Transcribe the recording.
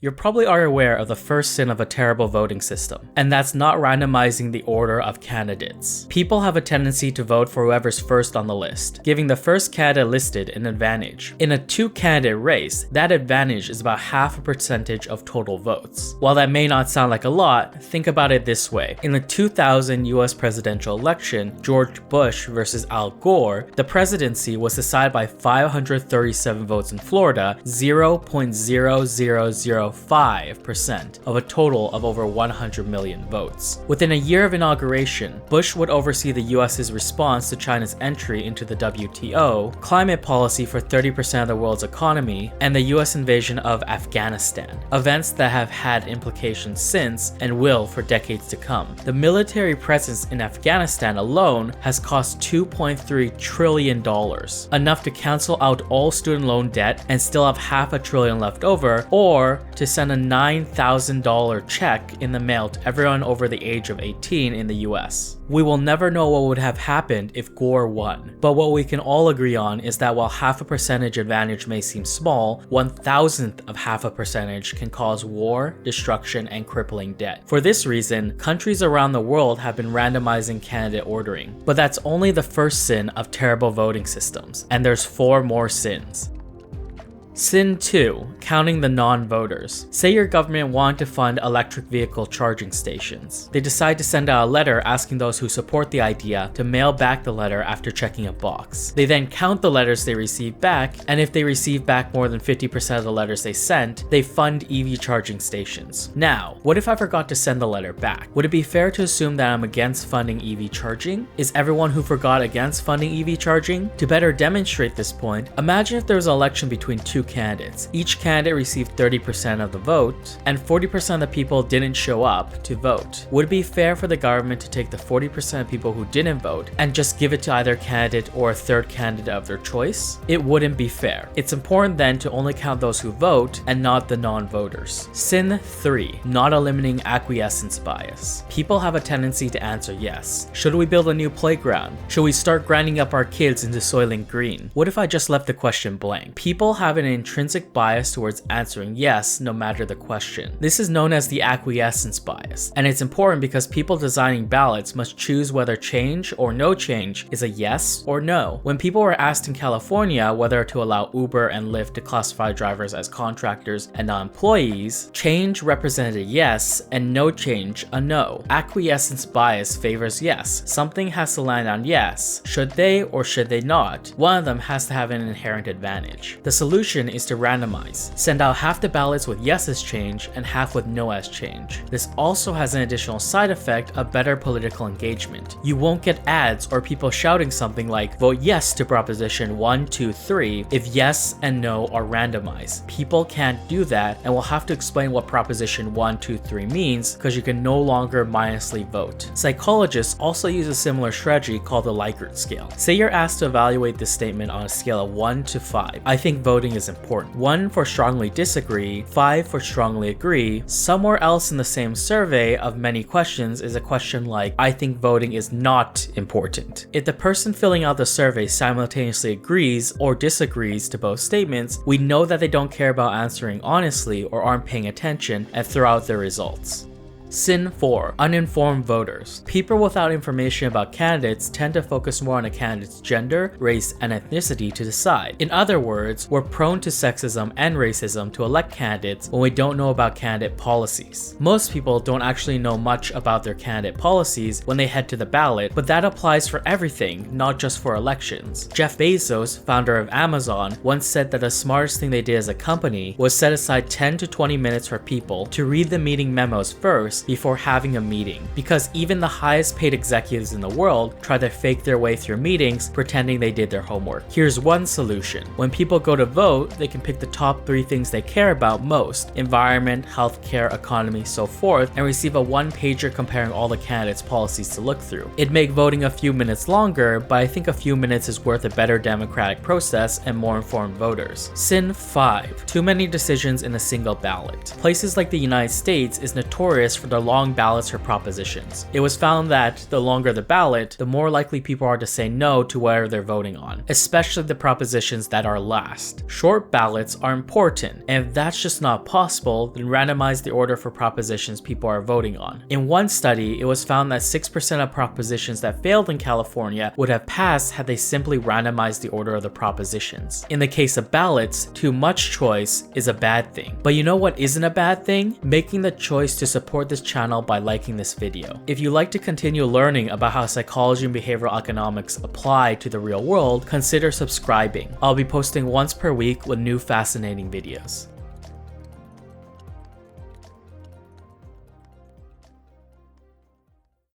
You probably are aware of the first sin of a terrible voting system, and that's not randomizing the order of candidates. People have a tendency to vote for whoever's first on the list, giving the first candidate listed an advantage. In a two-candidate race, that advantage is about half a percentage of total votes. While that may not sound like a lot, think about it this way. In the 2000 US presidential election, George Bush versus Al Gore, the presidency was decided by 537 votes in Florida, 0.0005% of a total of over 100 million votes. Within a year of inauguration, Bush would oversee the US's response to China's entry into the WTO, climate policy for 30% of the world's economy, and the US invasion of Afghanistan, events that have had implications since and will for decades to come. The military presence in Afghanistan alone has cost $2.3 trillion, enough to cancel out all student loan debt and still have $500 billion left over, or to send a $9,000 check in the mail to everyone over the age of 18 in the US. We will never know what would have happened if Gore won, but what we can all agree on is that while half a percentage advantage may seem small, 1,000th of half a percentage can cause war, destruction, and crippling debt. For this reason, countries around the world have been randomizing candidate ordering. But that's only the first sin of terrible voting systems, and there's 4 more sins. Sin 2, counting the non-voters. Say your government wanted to fund electric vehicle charging stations. They decide to send out a letter asking those who support the idea to mail back the letter after checking a box. They then count the letters they receive back, and if they receive back more than 50% of the letters they sent, they fund EV charging stations. Now, what if I forgot to send the letter back? Would it be fair to assume that I'm against funding EV charging? Is everyone who forgot against funding EV charging? To better demonstrate this point, imagine if there was an election between two candidates. Each candidate received 30% of the vote, and 40% of the people didn't show up to vote. Would it be fair for the government to take the 40% of people who didn't vote and just give it to either candidate or a third candidate of their choice? It wouldn't be fair. It's important then to only count those who vote and not the non-voters. Sin 3, not eliminating acquiescence bias. People have a tendency to answer yes. Should we build a new playground? Should we start grinding up our kids into Soylent Green? What if I just left the question blank? People have an intrinsic bias towards answering yes no matter the question. This is known as the acquiescence bias, and it's important because people designing ballots must choose whether change or no change is a yes or no. When people were asked in California whether to allow Uber and Lyft to classify drivers as contractors and not employees, change represented a yes and no change a no. Acquiescence bias favors yes. Something has to land on yes. Should they or should they not? One of them has to have an inherent advantage. The solution is to randomize. Send out half the ballots with yes as change and half with no as change. This also has an additional side effect of better political engagement. You won't get ads or people shouting something like vote yes to proposition 1, 2, 3 if yes and no are randomized. People can't do that and will have to explain what proposition 1, 2, 3 means because you can no longer mindlessly vote. Psychologists also use a similar strategy called the Likert scale. Say you're asked to evaluate this statement on a scale of 1 to 5. I think voting is important. 1 for strongly disagree, 5 for strongly agree. Somewhere else in the same survey of many questions is a question like, I think voting is not important. If the person filling out the survey simultaneously agrees or disagrees to both statements, we know that they don't care about answering honestly or aren't paying attention and throw out their results. Sin 4, uninformed voters. People without information about candidates tend to focus more on a candidate's gender, race, and ethnicity to decide. In other words, we're prone to sexism and racism to elect candidates when we don't know about candidate policies. Most people don't actually know much about their candidate policies when they head to the ballot, but that applies for everything, not just for elections. Jeff Bezos, founder of Amazon, once said that the smartest thing they did as a company was set aside 10 to 20 minutes for people to read the meeting memos first before having a meeting, because even the highest paid executives in the world try to fake their way through meetings pretending they did their homework. Here's one solution. When people go to vote, they can pick the top 3 things they care about most: environment, healthcare, economy, so forth, and receive a one-pager comparing all the candidates' policies to look through. It'd make voting a few minutes longer, but I think a few minutes is worth a better democratic process and more informed voters. Sin 5, too many decisions in a single ballot. Places like the United States is notorious for for the long ballots for propositions. It was found that the longer the ballot, the more likely people are to say no to whatever they're voting on, especially the propositions that are last. Short ballots are important, and if that's just not possible, then randomize the order for propositions people are voting on. In one study, it was found that 6% of propositions that failed in California would have passed had they simply randomized the order of the propositions. In the case of ballots, too much choice is a bad thing. But you know what isn't a bad thing? Making the choice to support this channel by liking this video. If you'd like to continue learning about how psychology and behavioral economics apply to the real world, consider subscribing. I'll be posting once per week with new fascinating videos.